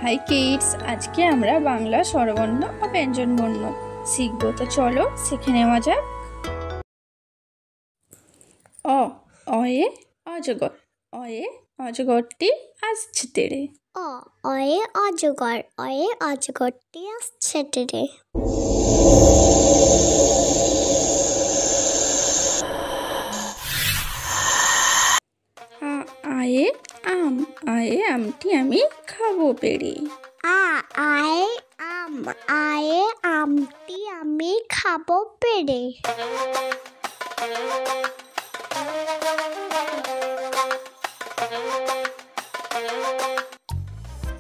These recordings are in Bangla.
হাই কিডস, আজকে আমরা বাংলা স্বরবর্ণ ও ব্যঞ্জনবর্ণ শিখবো। তো চলো শিখে নেওয়া যাক। অ, অয়ে অজগর, অয়ে অজগরটি আসছে তেড়ে। অয়ে অজগর, অয়ে অজগরটি আসছে তেড়ে। আয়ে আম, আয়ে আমটি আমি খাবো পেড়ে। আয়ে আম, আয়ে আমটি আমি খাবো পেড়ে।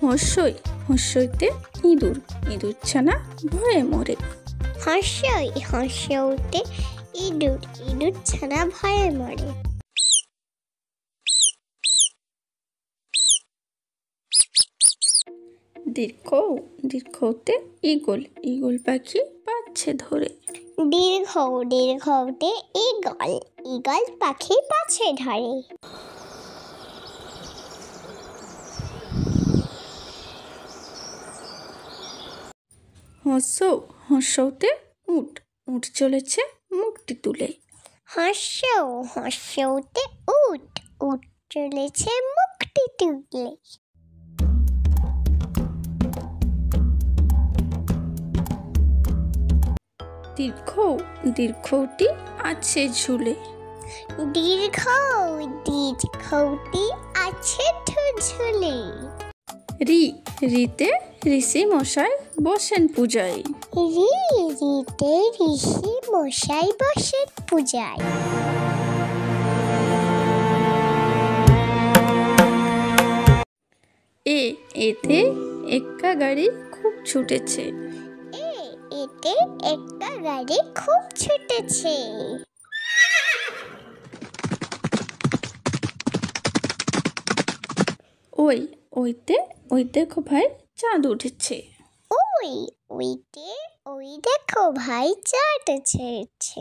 হর্ষই, হর্ষইতে ইঁদুর, ইঁদুর ছানা ভয়ে মরে। হর্ষই, হর্ষইতে ইঁদুর, ইঁদুর ছানা ভয়ে মরে। দীর্ঘ, দীর্ঘতে ঈগল, ঈগল পাখি পাচ্ছে ধরে। দীর্ঘ, দীর্ঘতে ঈগল, ঈগল পাখি পাছে ধরে। হর্ষ, হর্ষতে উট, উট চলেছে মুখটি তুলে। হর্ষ, হর্ষতে উট, উট চলেছে মুখটি তুলে। দীর্ঘ, দীর্ঘটি আছে ঝুলে। দীর্ঘ, দীর্ঘটি আছে ঝুলে। রি, রিতে ঋষি মশাই বসেন পূজায়। রিতে ঋষি মশাই বসেন পূজায়। এতে এক্কা গাড়ি খুব ছুটেছে। এতে একটা গাড়ি খুব ছুটেছে। ওই, ওইতে ওই দেখো ভাই চাঁদ উঠেছে। ওই দেখো ভাই চাঁদ উঠেছে।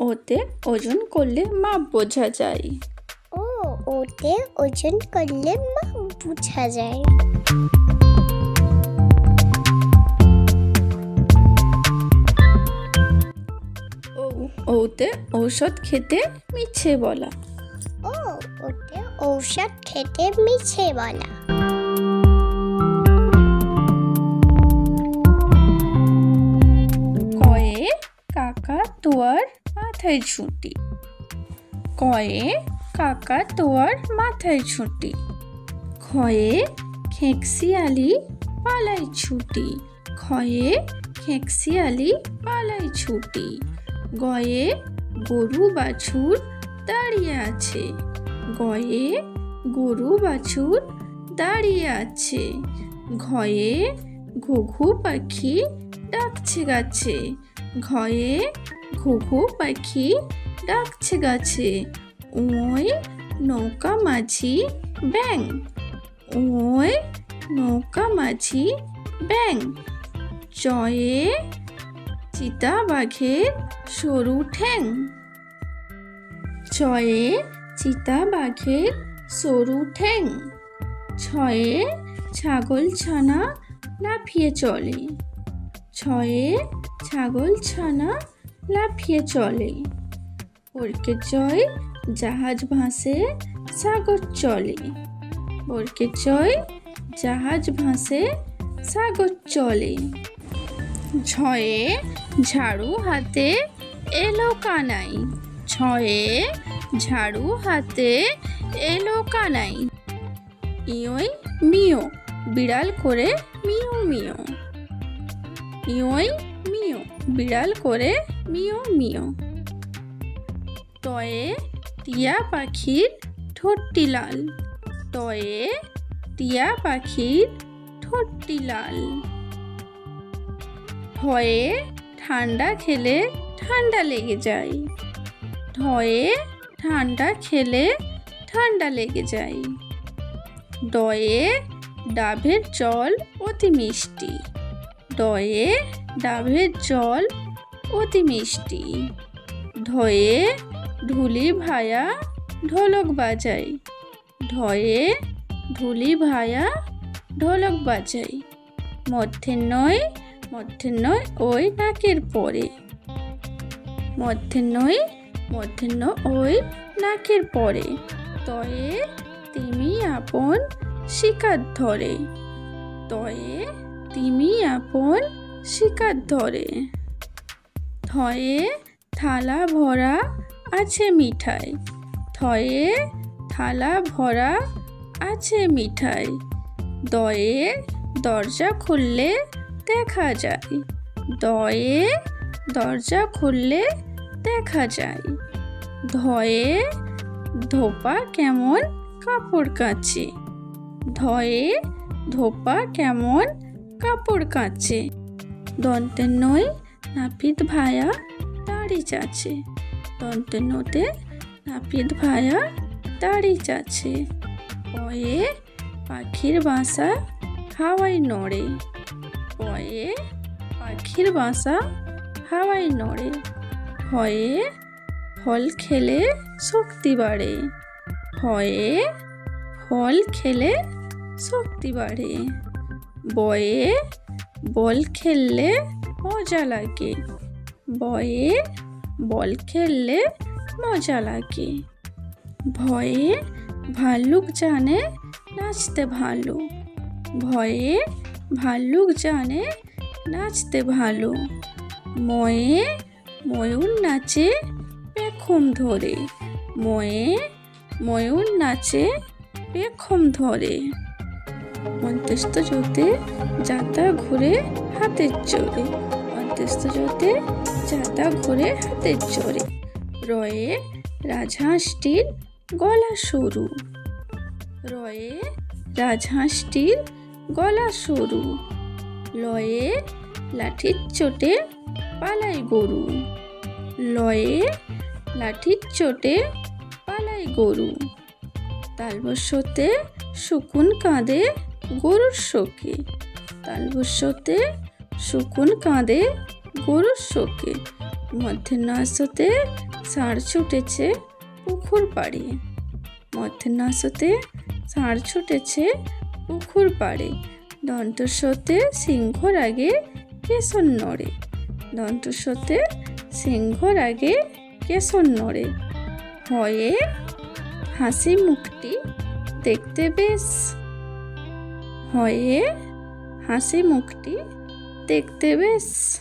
ওতে ওজন করলে মাপ বোঝা যায়। ওতে ওজন করলে মাপ বোঝা যায়। ওতে ঔষধ খেতে মিছে বলা। ওতে ঔষধ খেতে মিছে বলা। কয়ে কাকা তোয়ার মাথায় ঝুঁটি, কয়ে কাকা তোয়ার মাথায় ঝুঁটি। খয়ে খেঁকশিয়ালি পালাই ছুটি, খয়ে খেঁকশিয়ালি পালাই ছুটি। গয়ে গরু বাছুর দাঁড়িয়ে আছে, গয়ে গরু বাছুর দাঁড়িয়ে আছে। ঘয়ে ঘুঘু পাখি ডাকছে গাছে, ঘয়ে ঘুঘু পাখি ডাকছে গাছে। ওই নৌকা মাঝি ব্যাং, ওই নৌকা মাঝি ব্যাং। চয়ে চিতা বাঘের সরু ঠ্যাং, চয়ে চিতা বাঘের সরু ঠ্যাং। ছয়ে ছাগল ছানা লাফিয়ে চলে, ছয়ে ছাগল ছানা লাফিয়ে চলে। ওরকে চয় জাহাজ ভাসে সাগর চলে, ওরকে চয় জাহাজ ভাসে সাগর চলে। ঝয়ে ঝাড়ু হাতে এলো কানাই, ছয়ে ঝাড়ু হাতে এলো কানাই। ইয়োই মিও, বিড়াল করে মিও মিও, ইয়োই মিও, বিড়াল করে মিও মিও। টয়ে টিয়া পাখির ঠোঁটটি লাল, টয়ে টিয়া পাখির ঠোঁটটি লাল। ঠয়ে ঠান্ডা খেলে ঠান্ডা লেগে যায়, ঠয়ে ঠান্ডা খেলে ঠান্ডা লেগে যায়। ডয়ে ডাবের জল অতি মিষ্টি, ডয়ে ডাবের জল অতি মিষ্টি। ঢয়ে ঢুলি ভায়া ঢোলক বাজাই। ঢয়ে ঢুলি ভায়া ঢোলক বাজাই। মধ্যাহ্নয় ওই নাকের পরে। মধ্যাহ্ন ওই নাকের পরে। তয়ে তিমি আপন শিকার ধরে। তয়ে তিমি আপন শিকার ধরে। থয়ে থালা ভরা আছে মিঠাই। থয়ে থালা ভরা আছে মিঠাই। দয়ে দরজা খুললে দেখা যায়। দয়ে দরজা খুললে দেখা যায়। ধয়ে ধোপা কেমন কাপড় কাচে। ধয়ে ধোপা কেমন কাপড় কাচে। দন্তের নাপিত ভায়া দাড়ি চাচে। দন্তের নাপিত ভায়া দাড়ি চাচে। পয়ে পাখির বাসা হাওয়ায় নড়ে। পয়ে পাখির বাসা হাওয়ায় নড়ে। হয়ে ফল খেলে শক্তি বাড়ে। হয়ে ফল খেলে শক্তি বাড়ে। বয়ে বল খেললে মজা লাগে। বয়ে বল খেললে মজা লাগে। ভয়ে ভাল্লুক জানে নাচতে ভালো। ভয়ে ভাল্লুক জানে নাচতে ভালো। ময়ে ময়ূর নাচে পেখম ধরে। ময়ে ময়ূর নাচে পেখম ধরে। অন্ত্যেষ্ঠ জোতে যাতা ঘুরে হাতের চোরে। অন্ত্যেষ্ঠ জোতে যাতা ঘুরে হাতের চোরে। রয়ে রাজহাঁসটির গলা সরু। রয়ে রাজহাঁসটির গলা সরু। লয়ে লাঠির চোটে পালাই গরু। লয়ে লাঠির চোটে পালাই গরু। তালবস্যতে শকুন কাঁদে গরুর শোকে। তালবস্যতে শকুন কাঁদে গরুর শোকে। মধ্যাহ্নতে ষাঁড় ছুটেছে পুকুর পাড়ে। মধ্যাহ্নতে ষাঁড় ছুটেছে পুকুর পাড়ে। দন্তস্বতে সিংহর আগে কেশর নড়ে। দন্তস্বতে সিংহর আগে কেশর নড়ে। হয়ে হাসি মুখটি দেখতে বেশ। হয়ে হাসি মুখটি দেখতে বেশ।